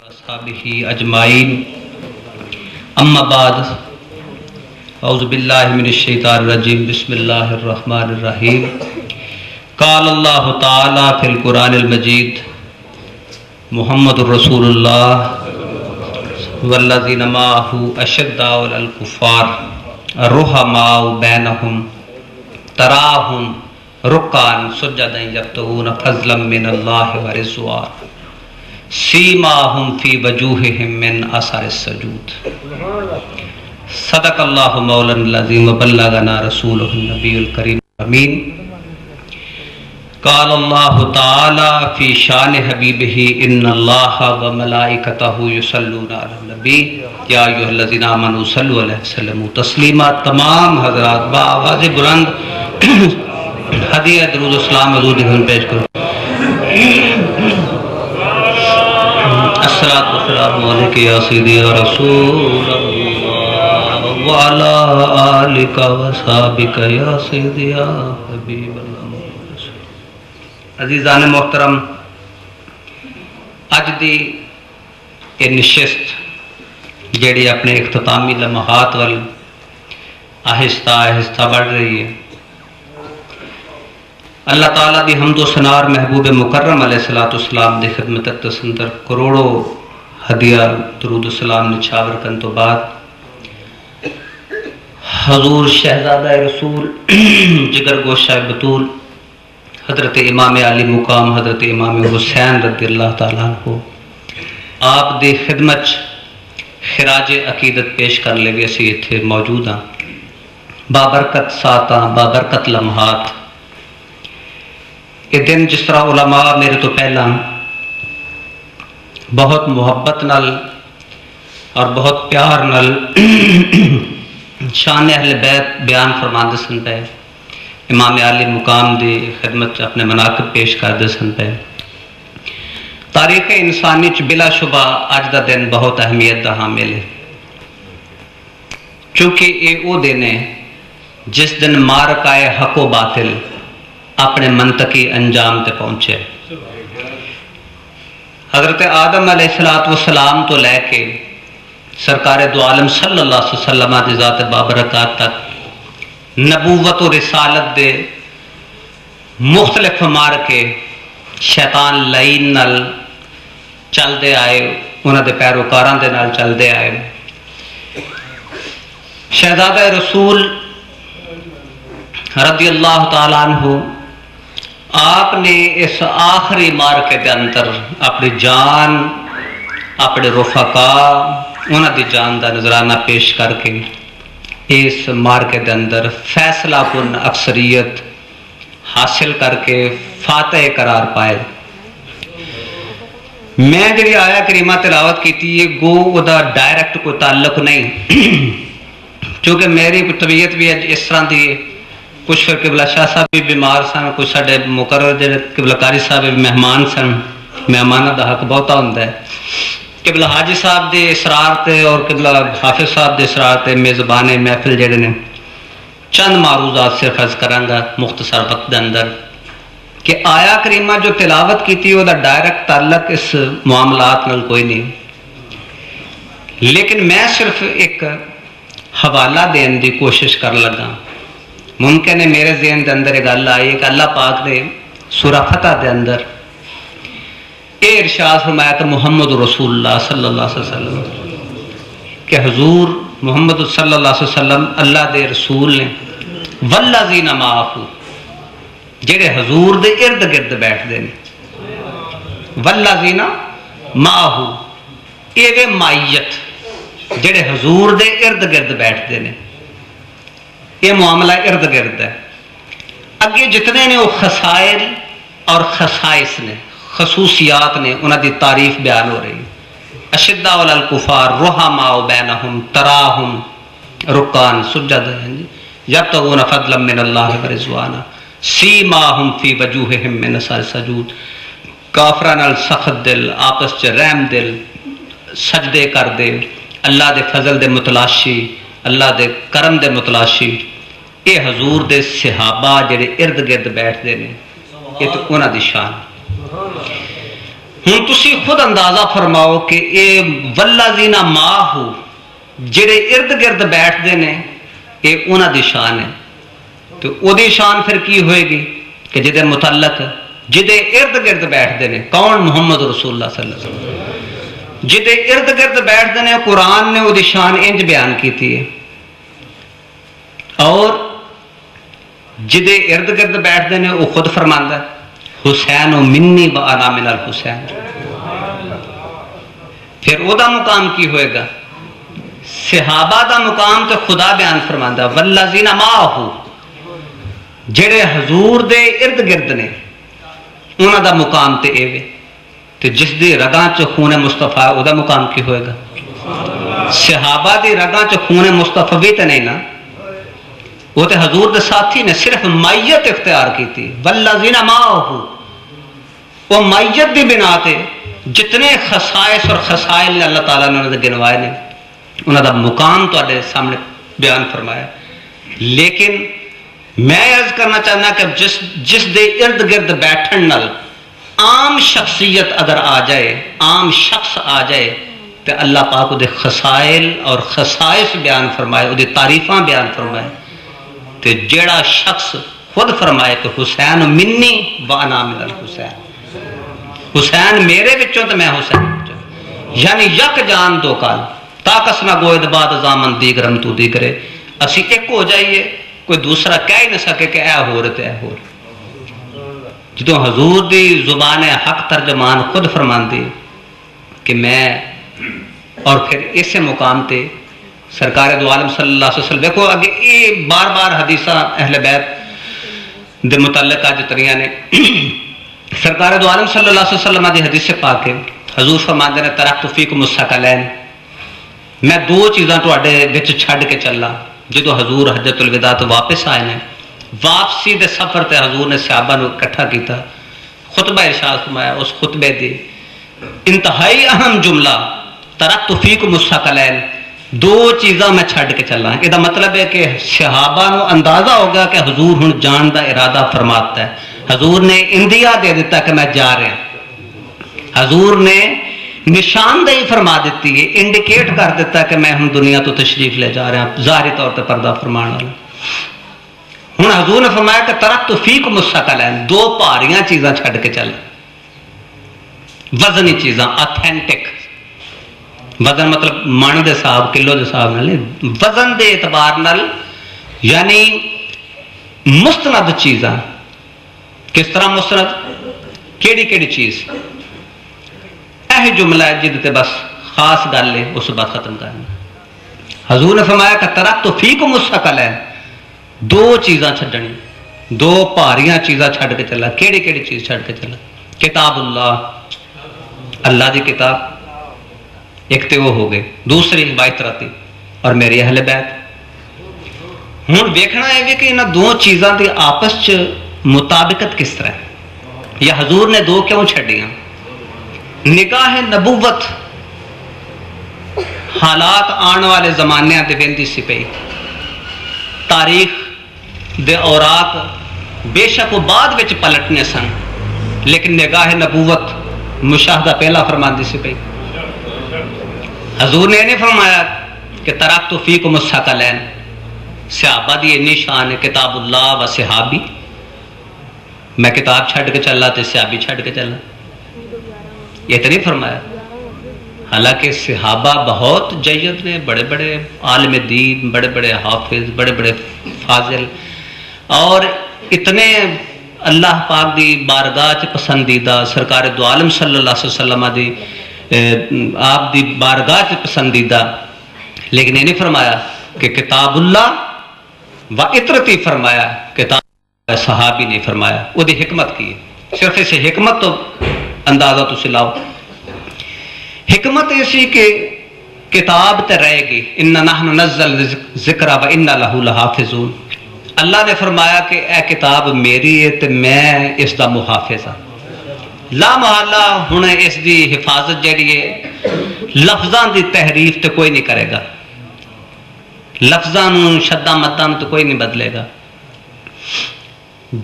اصحابہ اجمعین اما بعد اعوذ باللہ من الشیطان الرجیم بسم اللہ الرحمن الرحیم قال اللہ تعالی فی القرآن المجید محمد الرسول اللہ والذین معہ اشداء علی الکفار رحماء بینہم تراہم رکعا سجدا یبتغون فضلا من اللہ ورضوانا سیماہم فی وجوہہم من اثر السجود صدق اللہ مولانا العظیم وبلغنا رسولہ النبی الکریم امین قال اللہ تعالی فی شان حبیبہ ان اللہ وملائکتہ یصلون علی النبی یا ایھا الذین آمنوا صلوا علیہ وسلم تسلیما۔ تمام حضرات بآواز بلند ہدیہ درود السلام حضور دکھن پیش کرو۔ الصلاۃ والسلام علیک یا سیدی یا رسول اللہ وعلی آلک وصحبک یا سیدی یا حبیب اللہ۔ عزیزان محترم، اج دی یہ نشست جیڑی اپنے اختتامی لمحات وال آہستہ آہستہ بڑھ رہی ہے، اللہ تعالیٰ دی حمد و ثناء محبوب مکرم علیہ السلام دی خدمت اندر کروڑوں ہدیہ درود السلام نچھاور کن تو بعد حضور شہزادہ رسول جگر گوشہ بطول حضرت امام علی مقام حضرت امام حسین رضی اللہ تعالیٰ عنہ آپ دی خدمت خراج عقیدت پیش کر لے گئے سی اتھے موجود ہیں۔ بابرکت ساتاں بابرکت لمحات، یہ دن جس طرح علماء میرے تو پہلا بہت محبت نال اور بہت پیار نال شان اہل بیت بیان فرماندے سن پہ، امام علی مقام دی خدمت اپنے مناقب پیش کردے سن پہ، تاریخ انسانی چ بلا شبہ اج دا دن بہت اہمیت دا حامل ہے، چونکہ یہ وہ دن ہے جس دن معرکہ حق و باطل اپنے منطقی انجام تے پہنچے۔ حضرت آدم علیہ السلام تو لے کے سرکار دو عالم صلی اللہ علیہ وسلم دی ذات بابرکات تک نبوت و رسالت دے مختلف مارکے شیطان لعین نال چل دے آئے، انہاں دے پیروکاران دے نال چل دے آئے۔ شہزادہ رسول رضی اللہ تعالیٰ عنہ آپ نے اس آخری مارکے دے اندر اپنی جان، اپنے رفقا، انہاں دی جان دا نظرانہ پیش کر کے اس مارکے دے اندر فیصلہ کن اکثریت حاصل کر کے فاتح قرار پائے۔ میں جڑی آیا کریمہ تلاوت کی تھی یہ گو ادا ڈائریکٹ کوئی تعلق نہیں، چونکہ میری طبیعت بھی اس طرح دی کچھ پھر قبلہ شاہ صاحب بھی بیمار سن، کچھ ساڈے مقرر جڑے قبلہ قاری صاحب بھی مہمان سن، مہمانہ دا حق بہتا ہوندا ہے۔ قبلہ حاجی صاحب دے اصرار تے اور قبلہ حافظ صاحب دے اصرار تے میزبان محفل جڑے نے چند معروضات صرف عرض کراں گا مختصر وقت دے اندر کہ آیا کریمہ جو تلاوت کی تھی وہ دا ڈائریکٹ تعلق اس معاملات نال کوئی نہیں، لیکن میں صرف ایک حوالہ دین دی کوشش کر لگا۔ ممکن ہے میرے ذہن دے اندر ایک گل آئی کہ اللہ پاک نے سورہ فتح دے اندر اے ارشاد فرمایا کہ محمد رسول اللہ صلی اللہ علیہ وسلم کہ حضور محمد صلی اللہ علیہ وسلم اللہ دے رسول نے والذین معہ جڑے حضور دے ارد گرد بیٹھ دے والذین معہ یہ مائیت جڑے حضور دے ارد گرد بیٹھ دے یہ معاملہ ارد گرد ہے۔ اگے جتنے نے وہ خسائل اور خصائص نے خصوصیات نے انہاں دی تعریف بیان ہو رہی۔ اشداء علی الکفار رحماء بینہم تراہم رکعا سجدا یبتغون فضلا من اللہ ورضوانا سیماہم فی وجوہہم من اثر السجود، کافراں نال سخت دل، آپس چ رحم دل، سجدے کر دے، اللہ دے فضل دے متلاشی، اللہ دے کرم دے متلاشی۔ یہ حضور دے صحابہ جڑے ارد گرد بیٹھ دے نے، یہ تو انہاں دی شان۔ ہوں تسی خود اندازہ فرماؤ کہ یہ والذین معہ جڑے ارد گرد بیٹھتے ہیں یہ انہاں دی شان ہے، تو وہ دی شان پھر کی ہوئے گی کہ جدے متعلق جدے ارد گرد بیٹھتے ہیں کون؟ محمد رسول اللہ صلی اللہ علیہ وسلم۔ جدے ارد گرد بیٹھتے ہیں قرآن نے وہ دی شان انج بیان کی تھی ہے، اور جدے ارد گرد بیٹھتے ہیں وہ خود فرماندہ ہے حسین و منی و انا من الحسین۔ پھر وہ دا مقام کی ہوئے گا؟ صحابہ دا مقام تو خدا بیان فرماندہ والذین معہ جڑے حضور دے ارد گرد نے انہاں دا مقام تے ایوے، تو جس دی رگاں چ خون مصطفیٰ او دا مقام کی ہوئے گا؟ صحابہ دی رگاں چ خون مصطفیٰ بھی تے نہیں نا، وہ تے حضور دے ساتھی نے صرف مائیت اختیار کی تھی والذین معہ، وہ مائیت دی بنا تے جتنے خصائص اور خصائل اللہ تعالیٰ نے انہوں نے گنوائے نے انہوں دا مقام تو آدھے سامنے بیان فرمایا۔ لیکن میں عرض کرنا چاہنا کہ جس دے ارد گرد بیٹھن نال عام شخصیت اگر آ جائے، عام شخص آ جائے تو اللہ پاک دے خصائل اور خصائص بیان فرمائے، دے تعریفاں بیان فرمائے، تو جیڑا شخص خود فرمائے کہ حسین منی و انا من الحسین، حسین میرے بچوں تو میں حسین بچوں، یعنی یک جان دو کال تاکس نہ گوئد بعد زامن دیگرم تو دیگرے، اسی ایک ہو جائیے، کوئی دوسرا کہہ ہی نہ سکے کہ اے ہو رہے اے ہو رہے۔ جدو حضور دی زبان حق ترجمان خود فرمان دی کہ میں، اور پھر اسے مقام تے سرکار دو عالم صلی اللہ علیہ وسلم، دیکھو اگے یہ بار بار حدیثہ اہل بیت دے متعلق آج تریاں نے، سرکار دو عالم صلی اللہ علیہ وسلم دی حدیث سے پاک ہے، حضور فرمان دے نے ترکت فیکم الثقلین، میں دو چیزاں تو اڈے وچ چھڑ کے چلا۔ جدو حضور حجت الوداع تو واپس آئے ہیں، واپسی دے سفر تے حضور نے صحابہ نو اکٹھا کیتا، خطبہ ارشاد فرمایا، اس خطبے دی انتہائی اہم جملہ ترکت فیکم الثقلین، دو چیزاں میں چھڑ کے چلا۔ یہ دا مطلب ہے کہ صحابہ نو اندازہ ہوگا کہ حضور ہن جان دا ارادہ فرماتا ہے، حضور نے اندیا دے دیتا کہ میں جا رہا ہوں، حضور نے نشاندہی فرما دیتی ہے، انڈیکیٹ کر دیتا کہ میں ہم دنیا تو تشریف لے جا رہا ہوں، ظاہری طور پر پردہ فرمان والا۔ ہن حضور نے فرمایا کہ ترکت فیکم الثقلین، دو بھاریاں چیزاں چھڑ کے چل، وزنی چیزاں، آتھینٹک وزن مطلب من دے صاحب کلو دے صاحب نال، وزن دے اعتبار نال یعنی مستند چیزاں۔ کس طرح مستند؟ کیڑی کیڑی چیز؟ یہ جملہ ہے جد تے بس خاص گل ہے، اس بات ختم کرنا۔ حضور نے فرمایا کہ ترکت فیکم الثقلین، دو چیزاں چھڈنی، دو بھاریاں چیزاں چھڈ کے چلا۔ کیڑی کیڑی چیز چھڈ کے چلا؟ کتاب اللہ، اللہ دی کتاب ایک تے وہ ہو گئے، دوسری بائترتی اور میری اہل بیت۔ ہوں ویکھنا ہے کہ انہاں دو چیزاں دی آپس چ مطابقت کس طرح ہے، یا حضور نے دو کیوں چھڈیاں؟ نگاہ نبوت حالات آن والے زمانے دے ویندی سی پئی، تاریخ دے اوراق بے شک وہ بعد وچ پلٹنے سن، لیکن نگاہ نبوت مشاہدہ پہلا فرماندی سی پئی۔ حضور نے نہیں فرمایا کہ ترکت فیکم الثقلین، صحابہ دی اتنی شان ہے، کتاب اللہ و صحابی، میں کتاب چھڈ کے چلا تے صحابی چھڈ کے چلا، یہ تو نہیں فرمایا۔ حالانکہ صحابہ بہت جید نے، بڑے بڑے عالم دین، بڑے بڑے حافظ، بڑے بڑے فاضل، اور اتنے اللہ پاک دی بارگاہ چ پسندیدہ، سرکار دو عالم صلی اللہ علیہ وسلم دی آپ دی بارگاہ چ پسندیدہ، لیکن یہ نہیں فرمایا کہ کتاب اللہ و اطرتی فرمایا، کتاب صحابی نہیں فرمایا۔ وہ دی حکمت کی ہے، صرف اسے حکمت تو اندازہ تو سلاؤ۔ حکمت ایسی کہ کتاب تے رہے گی، اِنَّا نَحْنُ نَزَّلْنَا الذِّکْرَ وَإِنَّا لَهُ لَحَافِظُونَ، اللہ نے فرمایا کہ اے کتاب میری ہے تے میں اس دا محافظ ہاں۔ لا محالہ ہن اس دی حفاظت جڑی ہے لفظاں دی تحریف تے کوئی نہیں کرے گا، لفظاں نوں شدہ مداں تو کوئی نہیں بدلے گا۔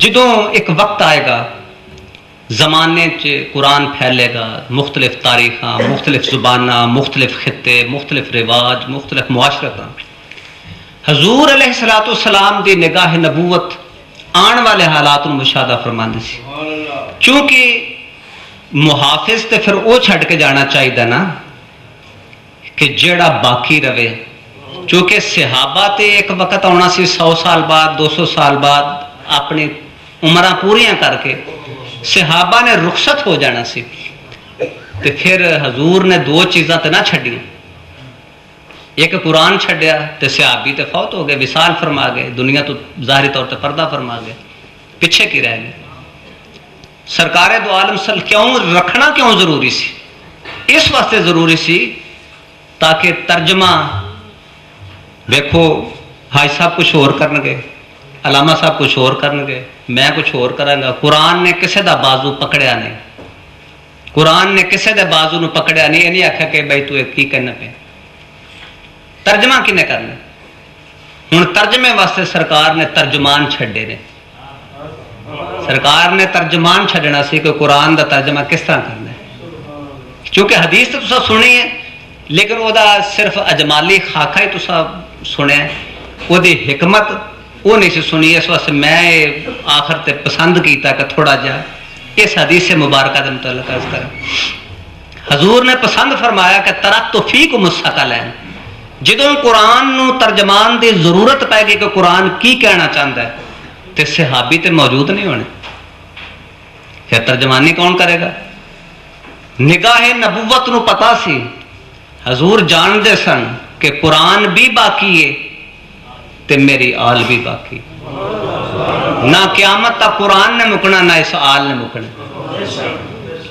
جدوں ایک وقت آئے گا زمانے قرآن پھیلے گا، مختلف تاریخاں، مختلف زباناں، مختلف خطے، مختلف رواج، مختلف معاشرتاں۔ حضور علیہ الصلوۃ والسلام دی نگاہ نبوت آن والے حالات میں مشاہدہ فرماندی سی، چونکہ محافظ تے پھر وہ چھڑ کے جانا چاہیے نا کہ جیڑا باقی رہے، چونکہ صحابہ تے ایک وقت آنا سی 100 سال بعد 200 سال بعد اپنی عمریں پوریاں کر کے صحابہ نے رخصت ہو جانا سی، تے پھر حضور نے دو چیزاں تے نہ چھڑی، ایک قرآن چھڑیا تے صحابی تے فوت ہو گئے، وصال فرما گئے، دنیا تو ظاہری طور تے پردہ فرما گئے، پیچھے کی رہ گئے۔ سرکار دو عالم کیوں رکھنا کیوں ضروری سی؟ اس واسطے ضروری سی تاکہ ترجمہ دیکھو حاج صاحب کچھ اور کرنگے، علامہ صاحب کچھ اور کرنگے، میں کچھ اور کرنگا، قرآن نے کسے دا بازو پکڑیا نہیں، قرآن نے کسے دا بازو نو پکڑیا نہیں، یہ نہیں آکھا کہ بھائی تو ایک کی کرنا پہ، ترجمہ کی نے کرنا۔ ہن ترجمے واسطے سرکار نے ترجمان چھڑے نے، سرکار نے ترجمان چھڑنا سی کہ قرآن دا ترجمہ کس طرح کرنا ہے، چونکہ حدیث تو سب سنی ہے لیکن وہ دا صرف اجمالی خاکہ ہی تو سب سنے ہیں، وہ دی حکمت وہ نہیں سی سنی، اس واسطے میں آخر تے پسند کیتا کہ تھوڑا جا اس حدیث سے مبارکہ دے متعلق عرض کریں۔ حضور نے پسند فرمایا کہ ترکت فیکم الثقلین، جدوں قرآن نو ترجمان دی ضرورت پائے گی کہ قرآن کی کہنا چاہتا ہے تے صحابی تے موجود نہیں ہونے، پھر ترجمانی کون کرے گا؟ نگاہ نبوت نو پتا سی، حضور جان دے سن کہ قرآن بھی باقی ہے تے میری آل بھی باقی، نہ قیامت تک قرآن نے مکنا نہ اس آل نے مکنا،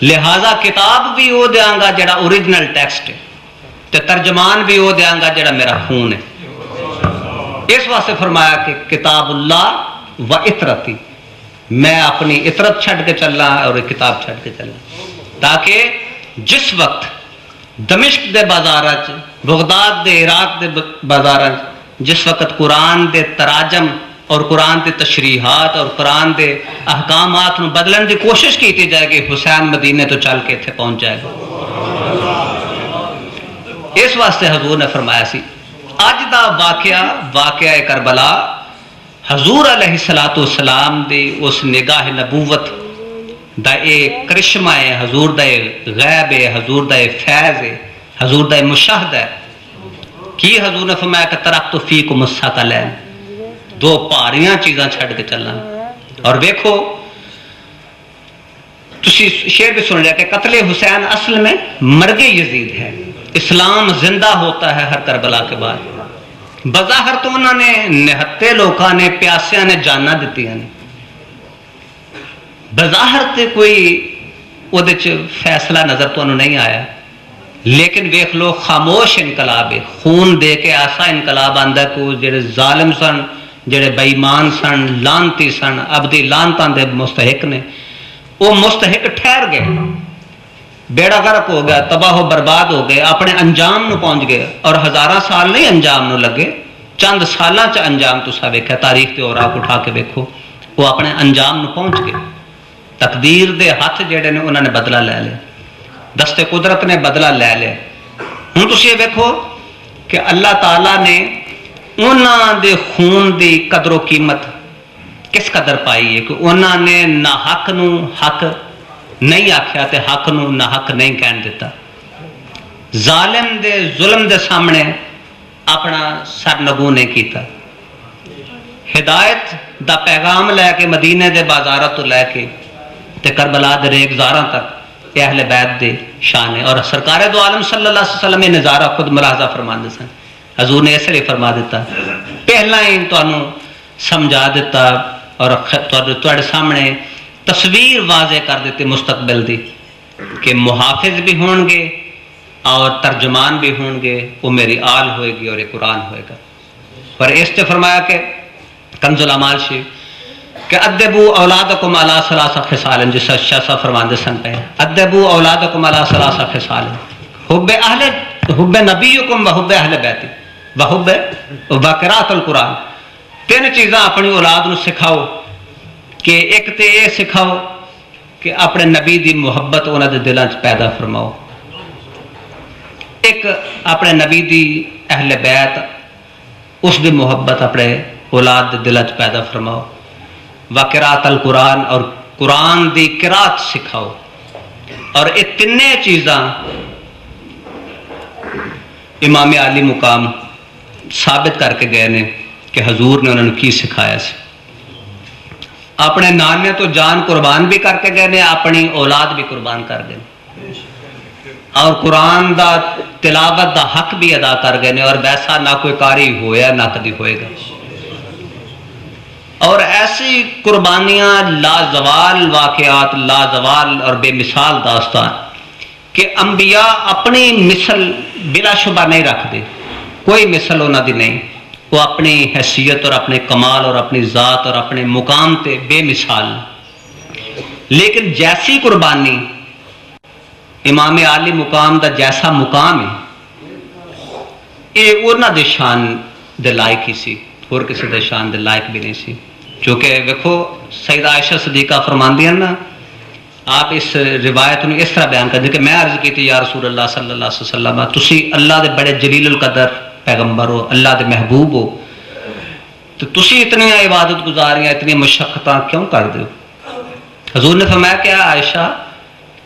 لہذا کتاب بھی وہ دیاں گا جڑا اوریجنل ٹیکسٹ ہے تے ترجمان بھی وہ دیاں گا جڑا میرا خون ہے۔ اس واسطے فرمایا کہ کتاب اللہ و اطرتی، میں اپنی اطرت چھڑ کے چلنا اور کتاب چھڑ کے چلنا، تاکہ جس وقت دمشق دے بازارات، بغداد دے عراق دے بازارات جس وقت قرآن دے تراجم اور قرآن دے تشریحات اور قرآن دے احکامات نو بدلن دی کوشش کی جائے گی، حسین مدینے تو چل کے تھے پہنچ جائے گا۔ اس واسطے حضور نے فرمایا سی اج دا واقعہ کربلا حضور علیہ السلام دی اس نگاہ نبوت دا ایک کرشمہ ہے، حضور دا غیب ہے، حضور دا فیض ہے، حضور دا مشاہدہ ہے۔ کی حضور نے فرمایا کہ ترکت فیکم الثقلین، دو پاریاں چیزاں چھڑ کے چلنا۔ اور دیکھو تسی شعر بھی سن لیا کہ قتل حسین اصل میں مرگ یزید ہے، اسلام زندہ ہوتا ہے ہر کربلا کے بعد۔ بظاہر تو انہوں نے نہتے لوکاں نے پیاسیاں نے جانا دیتی ہیں، بظاہر تے کوئی وہ فیصلہ نظر تو انہوں نہیں آیا، لیکن ویکھ لو خاموش انقلاب ہے، خون دے کے ایسا انقلاب آندا کو جڑے ظالم سن، جڑے بے ایمان سن، لانتی سن، ابدی لانتاں دے مستحق نے، وہ مستحق ٹھہر گئے، بیڑا غرق ہو گیا، تباہ و برباد ہو گئے، اپنے انجام نو پہنچ گئے، اور ہزارہ سال نہیں انجام نو لگے، چند سالاں چ انجام تسا ویکھیا، تاریخ تے اوراق اٹھا کے ویکھو، وہ اپنے انجام نو پہنچ گئے۔ تقدیر دے ہاتھ جڑے نے انہوں نے بدلہ لے لیا، دست قدرت نے بدلہ لے لیا۔ ہوں تسی یہ ویکھو کہ اللہ تعالیٰ نے انہوں دے خون دی قدر و قیمت کس قدر پائی ہے کہ انہوں نے نہ حق نو حق نہیں آکھیا تے حق نو نہ حق نہیں کہن دیتا، ظالم دے ظلم دے سامنے اپنا سر نگو نہیں کیتا، ہدایت دا پیغام لے کے مدینے دے بازارات تو لے کے تے کربلا دے ریگزاراں تک اہل بیت دے شان ہے۔ اور سرکار دو عالم صلی اللہ علیہ وسلم یہ نظارہ خود ملاحظہ فرماندے سن، حضور نے اس لیے فرما دیتا، پہلا ہی تانوں سمجھا دیتا اور تواڈے سامنے تصویر واضح کر دیتی مستقبل دی کہ محافظ بھی ہون گے اور ترجمان بھی ہون گے، وہ میری آل ہوئے گی اور یہ قرآن ہوئے گا۔ اور اس سے فرمایا کہ کنز العمال شریف کہ ادبو اولادکم علی ثلاث خصال، جس شاہ صاحب فرماندے سن پہ ادبو اولادکم علی ثلاث خصال، حب نبیکم و حب اہل بیتی و حب و قراءۃ القرآن، تین چیزاں اپنی اولاد نو سکھاؤ کہ ایک تے یہ سکھاؤ کہ اپنے نبی دی محبت انہاں دے دلاں چ پیدا فرماؤ، ایک اپنے نبی دی اہل بیت اس دی محبت اپنے اولاد دے دلاں چ پیدا فرماؤ، وقراءۃ القرآن اور قرآن دی قرات سکھاؤ۔ اور یہ تینے چیزاں امام عالی مقام ثابت کر کے گئے نے کہ حضور نے انہوں نے کی سکھایا سی۔ اپنے نانے تو جان قربان بھی کر کے گئے نے، اپنی اولاد بھی قربان کر گئے اور قرآن دا تلاوت دا حق بھی ادا کر گئے نے، اور ویسا نہ کوئی قاری ہویا نہ کدی ہوئے گا۔ اور ایسی قربانیاں لازوال واقعات، لازوال اور بے مثال داستان کہ انبیاء اپنی مثل بلا شبہ نہیں رکھتے، کوئی مثل انہوں دی نہیں، وہ اپنی حیثیت اور اپنے کمال اور اپنی ذات اور اپنے مقام تے بے مثال۔ لیکن جیسی قربانی امام عالی مقام دا جیسا مقام ہے یہ انہوں دے شان دے لائق ہی سی، اور کسی دے شان دے لائق بھی نہیں سی۔ چونکہ ویکھو سیدہ عائشہ صدیقہ فرماندی ہیں نا، آپ اس روایت نے اس طرح بیان کر دیں کہ میں عرض کی تھی یا رسول اللہ صلی اللہ علیہ وسلم تسی اللہ دے بڑے جلیل القدر پیغمبر ہو، اللہ دے محبوب ہو، تو تسی اتنی عبادت گزاریاں اتنی مشقتاں کیوں کر دو؟ حضور نے فرمایا کہ عائشہ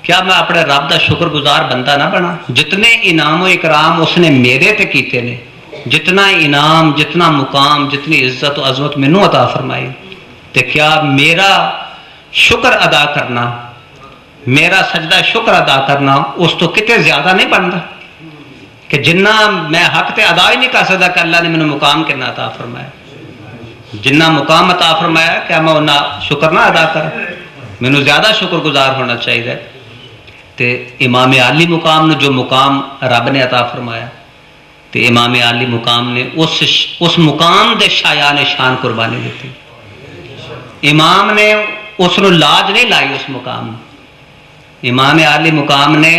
کیا میں اپنے رب دا شکر گزار بندہ نہ بنا؟ جتنے انعام و اکرام اس نے میرے تے کیتے نے، جتنا انعام، جتنا مقام، جتنی عزت و عظمت مینوں عطا فرمائی، تے کیا میرا شکر ادا کرنا، میرا سجدہ شکر ادا کرنا اس تو کتے زیادہ نہیں بنتا کہ جنہ میں حق تے ادا ہی نہیں کر سکتا کہ اللہ نے مینوں مقام کتنا عطا فرمایا، جنہ مقام عطا فرمایا کیا میں انہاں شکر نہ ادا کرا؟ مینوں زیادہ شکر گزار ہونا چاہیے۔ تے امام عالی مقام نے جو مقام رب نے عطا فرمایا تے امام عالی مقام نے اس مقام دے شایان شان قربانی دیتی۔ امام نے اس نو لاج نہیں لائی، اس مقام امام عالی مقام نے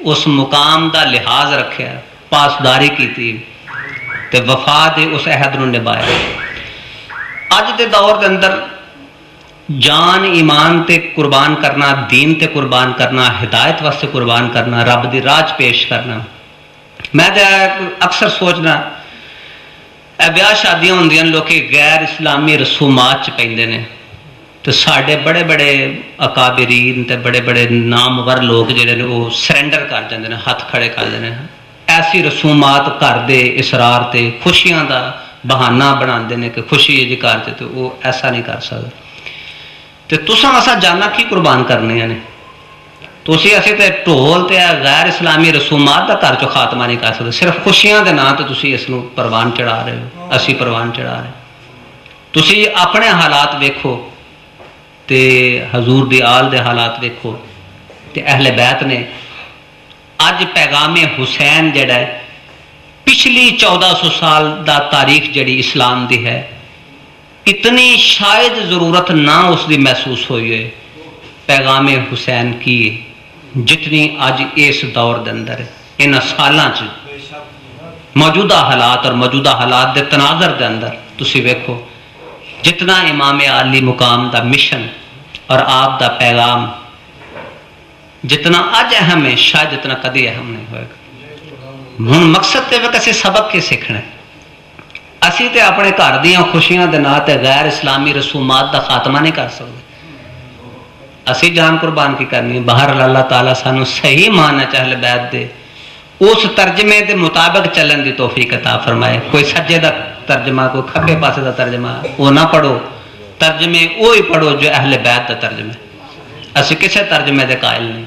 اس مقام دا لحاظ رکھیا، پاسداری کیتی تے وفا دے اس عہد نو نبھایا۔ اج دے دور دے اندر جان ایمان تے قربان کرنا، دین تے قربان کرنا، ہدایت واسطے قربان کرنا، رب دی راہ پیش کرنا، میں اکثر سوچنا بیاہ شادیاں ہوندیاں لوگ غیر اسلامی رسومات چ پیندے نے، تو ساڈے بڑے بڑے اکابرین تے بڑے بڑے نامور لوگ جڑے نے وہ سرینڈر کر جاندے نے، ہاتھ کھڑے کر دیندے نے، ایسی رسومات کر دے اصرار تے خوشیاں دا بہانہ بناندے نے کہ خوشی ہے جی کر تے، تو وہ ایسا نہیں کر سکدا۔ تے تساں اساں جانا کی قربان کرنیاں نے؟ تسی اسی تے ٹھول تے غیر اسلامی رسومات دا گھر چو خاتمہ نہیں کر سکتے، صرف خوشیاں دے نام تے تسی اس نو پروان چڑھا رہے ہو، اسی پروان چڑھا رہے ہو۔ تسی اپنے حالات ویکھو تے حضور دی آل دے حالات ویکھو تے اہل بیت نے اج پیغام حسین جڑا ہے پچھلی 1400 سال دا تاریخ جڑی اسلام دی ہے، اتنی شاید ضرورت نہ اس دی محسوس ہوئی ہے پیغام حسین کی جتنی اج اس دور دے اندر ان سالاں چ موجودہ حالات اور موجودہ حالات دے تناظر دے اندر تسی ویکھو جتنا امام عالی مقام دا مشن اور آپ دا پیغام جتنا اج اہم ہے شاید اتنا کدی اہم نہیں ہوئے گا۔ ہن مقصد تے کسی سبق کے سیکھنا ہے، اسی تے اپنے گھر دیاں خوشیاں دے نال تے غیر اسلامی رسومات دا خاتمہ نہیں کر سکتے، اسی جان قربان کی کرنی ہے۔ باہر اللہ تعالیٰ سانو صحیح معنی چ اہل بیت دے اس ترجمے دے مطابق چلن دی توفیق عطا فرمائے۔ کوئی سجے دا ترجمہ، کوئی کھبے پاسے دا ترجمہ وہ نہ پڑھو، ترجمے وہی پڑھو جو اہل بیت دا ترجمہ، اسی کسی ترجمے دے قائل نہیں،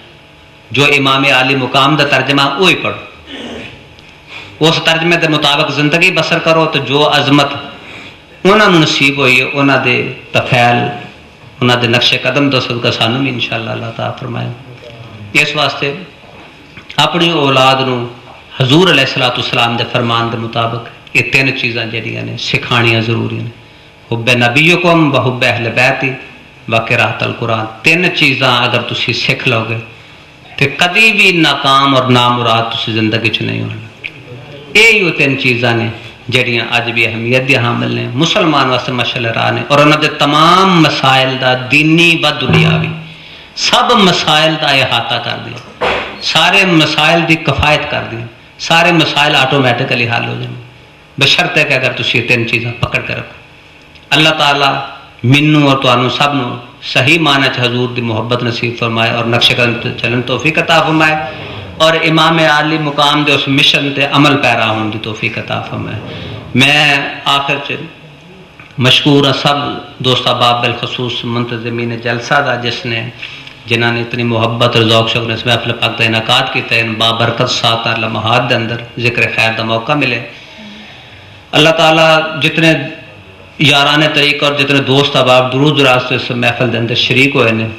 جو امام عالی مقام دا ترجمہ وہی پڑھو، اس ترجمے دے مطابق زندگی بسر کرو، تو جو عظمت انہوں نے نصیب ہوئی ہے انہوں دے تفعیل انہوں دے نقش قدم تو صدقہ سانو بھی انشاءاللہ اللہ تعالیٰ فرمائے۔ اس واسطے اپنی اولاد نو حضور علیہ السلام دے فرمان دے مطابق یہ تین چیزاں جڑیاں نے سکھانیاں ضروری ہیں، حب نبیکم و حب اہل بیتی و قراءۃ القرآن۔ تین چیزاں اگر تسی سکھ لو گے تو کدی بھی ناکام اور نامراد تسی زندگی چ نہیں ہونا۔ یہی وہ تین چیزاں نے جڑیاں اج بھی اہمیت دی حامل نے، مسلمان واسطے مشعل راہ نے، اور انہوں دے تمام مسائل دا دینی و دنیاوی سب مسائل کا احاطہ کر دیا، سارے مسائل کی کفایت کر دی، سارے مسائل آٹومیٹکلی حل ہو جائیں، بشرطے کہ اگر تسی یہ تین چیزاں پکڑ کے رکھو۔ اللہ تعالیٰ منوں اور تانوں سب نو صحیح معنی چ حضور دی محبت نصیب فرمائے اور نقش قدم تے چلن توفیق عطا فرمائے، اور امام عالی مقام دے اس مشن تے عمل پیرا ہون دی توفیق عطا فرمائے۔ میں آخر چ مشکور سب دوست احباب بالخصوص منتظمین جلسہ دا جنہاں نے اتنی محبت اور ذوق شوق اس محفل پاک کا انعقاد کیا، ان بابرکت ساتھ لمحات دے اندر ذکر خیر دا موقع ملے۔ اللہ تعالیٰ جتنے یاران طریق اور جتنے دوست احباب درود دراز سے اس محفل دے اندر شریک ہوئے ہیں،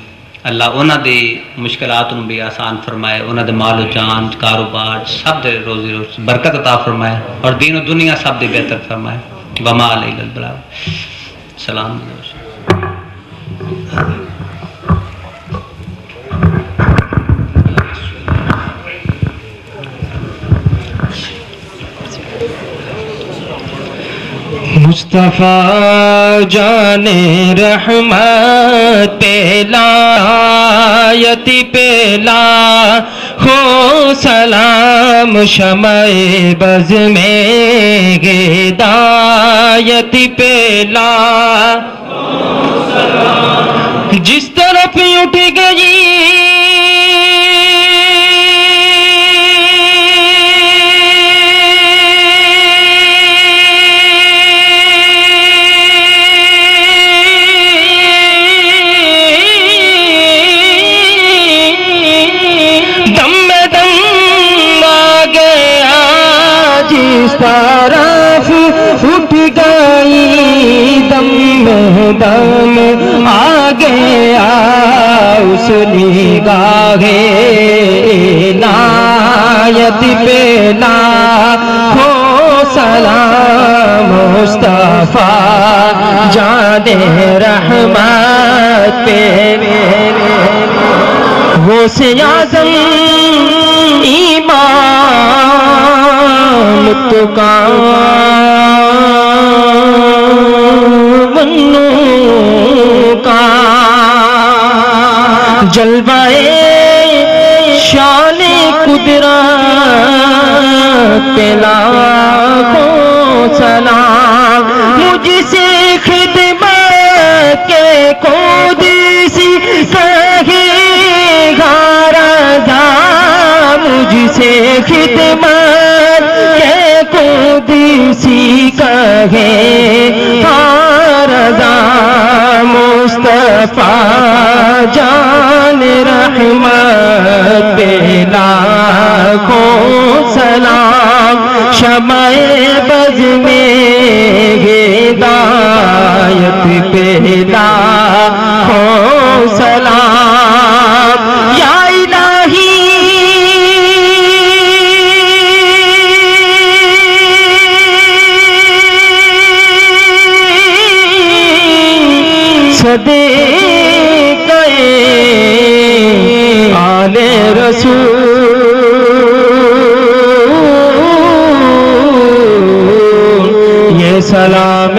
اللہ انہاں دی مشکلات بھی آسان فرمائے، انہاں دے مال و جان کاروبار سب دے روزی روز برکت عطا فرمائے، اور دین و دنیا سب دی بہتر فرمائے۔ وما علیہ البلاغ۔ سلام مصطفیٰ جان رحمت پیلا یتی پیلا ہو سلام شمع بز میں ہدایت پیلا جس طرف اٹھ گئی طرف اٹھ گئی دم میں دم آ گیا اس نگاہ عنایت پہ لاکھوں سلام مصطفیٰ جان رحمت پہ غوث اعظم ایمان متقا منو کا جلوہ شان قدرت پہ لاکھوں سلام مجھ سے خدمت کے قدسی کہے گا رضا مجھ سے خدمت کے قدسی کہے گا رضا مصطفیٰ جان رحمت پہ لاکھوں سلام شمع بز میں ہدایت پہ لاکھوں سلام یا الہی صدیقہ آل رسول یہ سلام